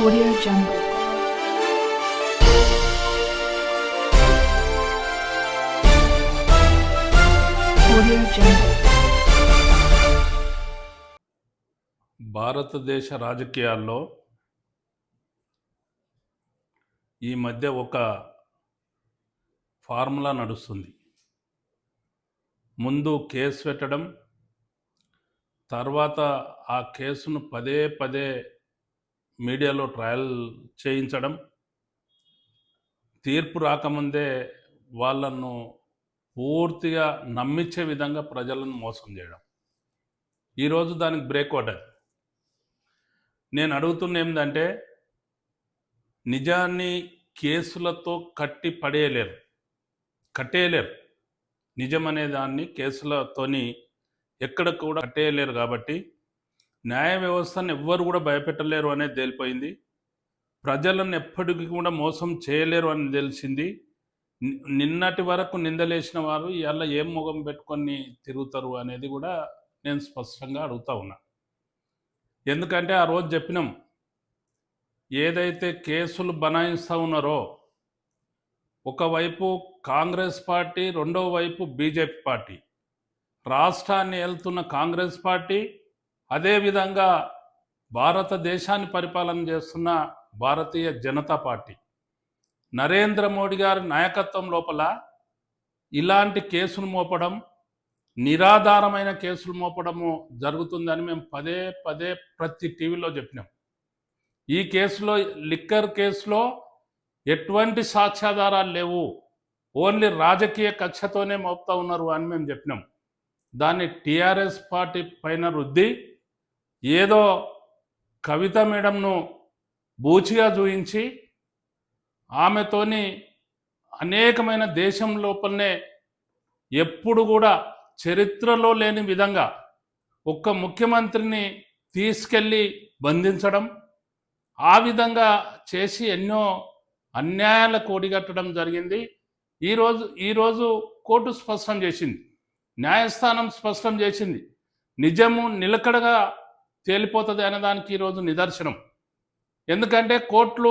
Audio Jungle. Audio Jungle. భారతదేశ రాజకీయాల్లో ఈ మధ్య ఒక ఫార్ములా నడుస్తుంది. ముందు కేసు పెట్టడం, తర్వాత ఆ కేసును పదే పదే మీడియాలో ట్రయల్ చేయించడం, తీర్పు రాకముందే వాళ్ళను పూర్తిగా నమ్మించే విధంగా ప్రజలను మోసం చేయడం. ఈరోజు దానికి బ్రేక్ పడ్డది. నేను అడుగుతున్న ఏంటంటే, నిజాన్ని కేసులతో కట్టేయలేరు. నిజం అనే దాన్ని కేసులతోని ఎక్కడ కూడా కట్టేయలేరు. కాబట్టి న్యాయ వ్యవస్థను ఎవ్వరు కూడా భయపెట్టలేరు అనేది తేలిపోయింది. ప్రజలను ఎప్పటికీ కూడా మోసం చేయలేరు అని తెలిసింది. నిన్నటి వరకు నిందలేసిన వారు ఇవాళ ఏం ముఖం పెట్టుకొని తిరుగుతారు అనేది కూడా నేను స్పష్టంగా అడుగుతా ఉన్నా. ఎందుకంటే ఆ రోజు చెప్పినాం, ఏదైతే కేసులు బనాయిస్తూ ఉన్నారో, ఒకవైపు కాంగ్రెస్ పార్టీ, రెండో వైపు బీజేపీ పార్టీ, రాష్ట్రాన్ని ఏలుతున్న కాంగ్రెస్ పార్టీ, అదేవిధంగా భారతదేశాన్ని పరిపాలన చేస్తున్న భారతీయ జనతా పార్టీ, నరేంద్ర మోడీ గారి నాయకత్వం లోపల ఇలాంటి కేసులు మోపడం, నిరాధారమైన కేసులు మోపడము జరుగుతుందని మేము పదే పదే ప్రతి టీవీలో చెప్పినాం. ఈ కేసులో, లిక్కర్ కేసులో ఎటువంటి సాక్ష్యాధారాలు లేవు, ఓన్లీ రాజకీయ కక్షతోనే మోపుతా ఉన్నారు అని మేము చెప్పినాం. దాన్ని టీఆర్ఎస్ పార్టీ పైన రుద్ది ఏదో కవిత మేడంను బూచిగా చూయించి ఆమెతోని అనేకమైన దేశం లోపలనే ఎప్పుడు కూడా చరిత్రలో లేని విధంగా ఒక్క ముఖ్యమంత్రిని తీసుకెళ్ళి బంధించడం, ఆ విధంగా చేసి ఎన్నో అన్యాయాలకు ఒడిగట్టడం జరిగింది. ఈరోజు కోర్టు స్పష్టం చేసింది, న్యాయస్థానం స్పష్టం చేసింది, నిజము నిలకడగా తేలిపోతుంది అనేదానికి ఈరోజు నిదర్శనం. ఎందుకంటే కోర్టులు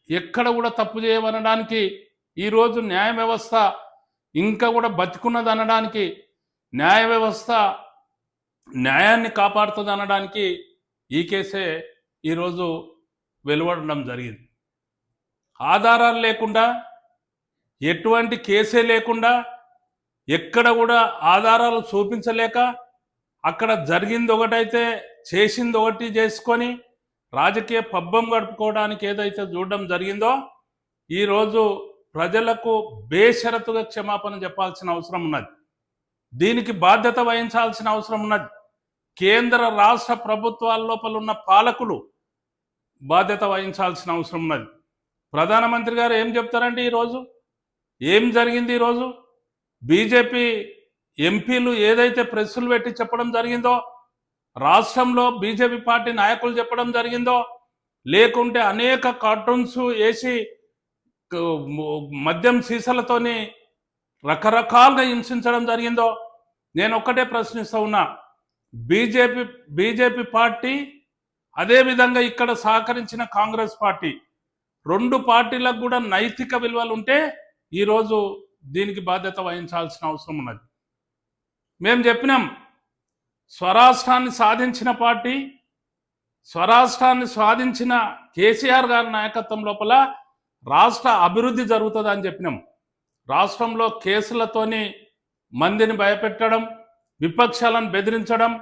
ఎక్కడ కూడా తప్పు చేయవనడానికి, ఈరోజు న్యాయ వ్యవస్థ ఇంకా కూడా బతికున్నది అనడానికి, న్యాయ వ్యవస్థ న్యాయాన్ని కాపాడుతుంది అనడానికి ఈ కేసే ఈరోజు వెలువడడం జరిగింది. ఆధారాలు లేకుండా, ఎటువంటి కేసే లేకుండా, ఎక్కడ కూడా ఆధారాలు చూపించలేక, అక్కడ జరిగింది ఒకటైతే చేసింది ఒకటి చేసుకొని రాజకీయ పబ్బం గడుపుకోవడానికి ఏదైతే చూడడం జరిగిందో, ఈరోజు ప్రజలకు బేషరతుగా క్షమాపణ చెప్పాల్సిన అవసరం ఉన్నది. దీనికి బాధ్యత వహించాల్సిన అవసరం ఉన్నది. కేంద్ర రాష్ట్ర ప్రభుత్వాల లోపల ఉన్న పాలకులు బాధ్యత వహించాల్సిన అవసరం ఉన్నది. ప్రధానమంత్రి గారు ఏం చెప్తారండి? ఈరోజు ఏం జరిగింది? ఈరోజు బీజేపీ ఎంపీలు ఏదైతే ప్రెస్సులు పెట్టి చెప్పడం జరిగిందో, రాష్ట్రంలో బీజేపీ పార్టీ నాయకులు చెప్పడం జరిగిందో, లేకుంటే అనేక కార్టూన్స్ వేసి మద్యం సీసాలతోని రకరకాలుగా హింసించడం జరిగిందో, నేను ఒక్కటే ప్రశ్నిస్తూ ఉన్నా. బీజేపీ పార్టీ, అదేవిధంగా ఇక్కడ సహకరించిన కాంగ్రెస్ పార్టీ, రెండు పార్టీలకు కూడా నైతిక విలువలు ఉంటే ఈరోజు దీనికి బాధ్యత వహించాల్సిన అవసరం ఉన్నది. మేము చెప్పినాం, స్వరాష్ట్రాన్ని సాధించిన పార్టీ, స్వరాష్ట్రాన్ని సాధించిన కేసీఆర్ గారి నాయకత్వం లోపల రాష్ట్ర అభివృద్ధి జరుగుతుందని చెప్పినాం. రాష్ట్రంలో కేసులతోని మందిని భయపెట్టడం, విపక్షాలను బెదిరించడం,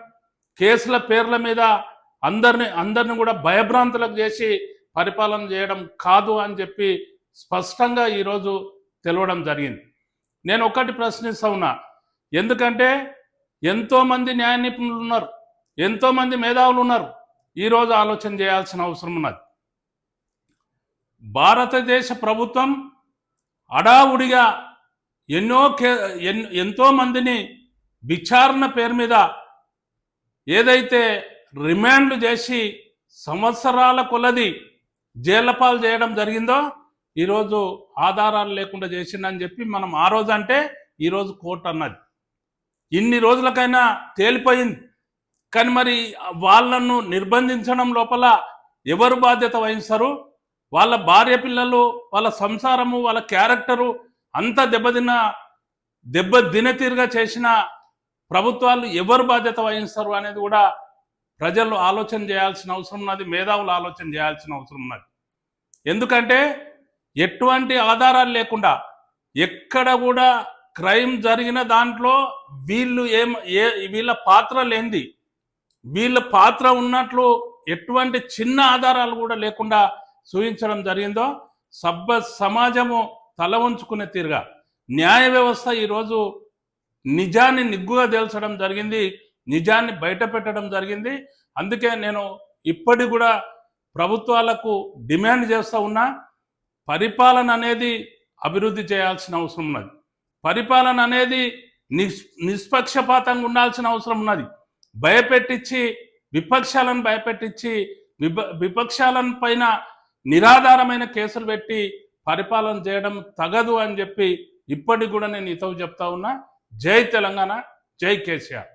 కేసుల పేర్ల మీద అందరిని కూడా భయభ్రాంతులకు చేసి పరిపాలన చేయడం కాదు అని చెప్పి స్పష్టంగా ఈరోజు తెలవడం జరిగింది. నేను ఒకటి ప్రశ్నిస్తూ ఉన్నా, ఎందుకంటే ఎంతోమంది న్యాయ నిపుణులు ఉన్నారు, ఎంతోమంది మేధావులు ఉన్నారు. ఈరోజు ఆలోచన చేయాల్సిన అవసరం ఉన్నది. భారతదేశ ప్రభుత్వం అడావుడిగా ఎంతోమందిని విచారణ పేరు మీద ఏదైతే రిమాండ్లు చేసి సంవత్సరాల కొలది జైళ్లపాలు చేయడం జరిగిందో, ఈరోజు ఆధారాలు లేకుండా చేసిందని చెప్పి మనం ఆ రోజు అంటే ఈరోజు కోర్టు అన్నది. ఇన్ని రోజులకైనా తేలిపోయింది. కానీ మరి వాళ్ళను నిర్బంధించడం లోపల ఎవరు బాధ్యత వహిస్తారు? వాళ్ళ భార్య పిల్లలు, వాళ్ళ సంసారము, వాళ్ళ క్యారెక్టరు అంతా దెబ్బతినతీరుగా చేసిన ప్రభుత్వాలు ఎవరు బాధ్యత వహిస్తారు అనేది కూడా ప్రజలు ఆలోచన చేయాల్సిన అవసరం ఉన్నది, మేధావులు ఆలోచన చేయాల్సిన అవసరం ఉన్నది. ఎందుకంటే ఎటువంటి ఆధారాలు లేకుండా ఎక్కడ కూడా క్రైమ్ జరిగిన దాంట్లో వీళ్ళ పాత్ర లేనిది, వీళ్ళ పాత్ర ఉన్నట్లు ఎటువంటి చిన్న ఆధారాలు కూడా లేకుండా చూపించడం జరిగిందో సమాజము తల వంచుకునే తీరుగా న్యాయ వ్యవస్థ ఈరోజు నిజాన్ని నిగ్గుగా తేల్చడం జరిగింది, నిజాన్ని బయట పెట్టడం జరిగింది. అందుకే నేను ఇప్పటి కూడా ప్రభుత్వాలకు డిమాండ్ చేస్తూ ఉన్నా, పరిపాలన అనేది అభివృద్ధి చేయాల్సిన అవసరం ఉన్నది. పరిపాలన అనేది నిష్పక్షపాతంగా ఉండాల్సిన అవసరం ఉన్నది. విపక్షాలను భయపెట్టించి విపక్షాలను పైన నిరాధారమైన కేసులు పెట్టి పరిపాలన చేయడం తగదు అని చెప్పి ఇప్పటికి కూడా నేను హితవు చెప్తా ఉన్నా. జై తెలంగాణ, జై కేసీఆర్.